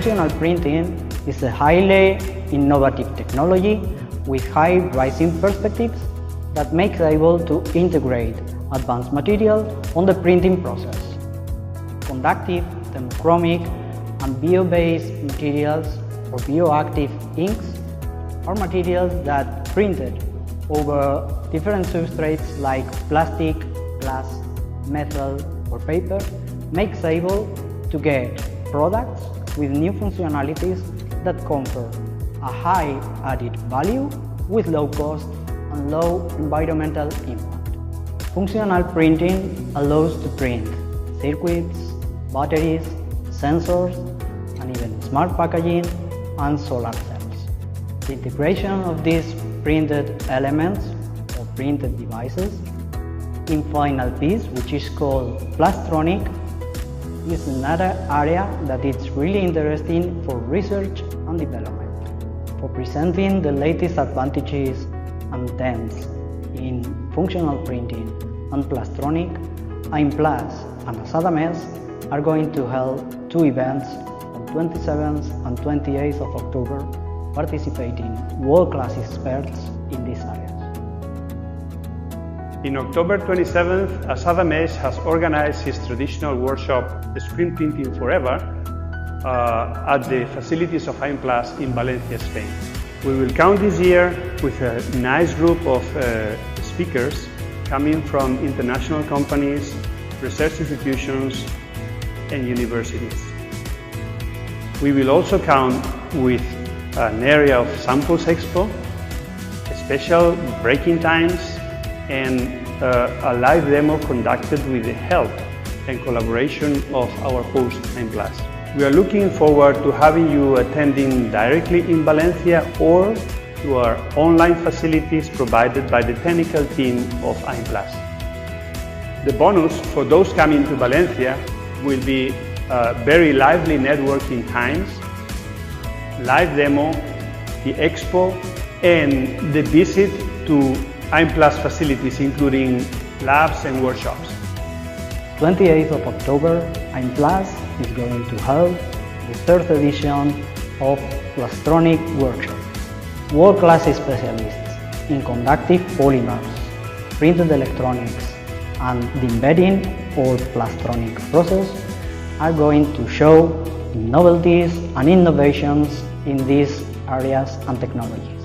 functional printing is a highly innovative technology with high rising perspectives that makes able to integrate advanced material on the printing process. Conductive, thermochromic, and bio-based materials or bioactive inks are materials that printed over different substrates like plastic, glass, metal, or paper makes able to get products with new functionalities that confer a high added value with low cost and low environmental impact. Functional printing allows to print circuits, batteries, sensors, and even smart packaging and solar cells. The integration of these printed elements or printed devices in final piece, which is called Plastronic, is another area that is really interesting for research and development. For presenting the latest advantages and trends in functional printing and Plastronic, AIMPLAS and Asada Mesh are going to hold two events on 27th and 28th of October, participating world-class experts in these areas. In October 27th, Asada Mesh has organized his traditional workshop, Screen Printing Forever, at the facilities of AIMPLAS in Valencia, Spain. We will count this year with a nice group of speakers coming from international companies, research institutions, and universities. We will also count with an area of samples expo, special breaking times, and a live demo conducted with the help and collaboration of our host AIMPLAS. We are looking forward to having you attending directly in Valencia or to our online facilities provided by the technical team of AIMPLAS. The bonus for those coming to Valencia will be very lively networking times, live demo, the expo, and the visit to AIMPLAS facilities, including labs and workshops. 28th of October, AIMPLAS is going to hold the third edition of Plastronic workshop. World-class specialists in conductive polymers, printed electronics, and the embedding or Plastronic process are going to show novelties and innovations in these areas and technologies.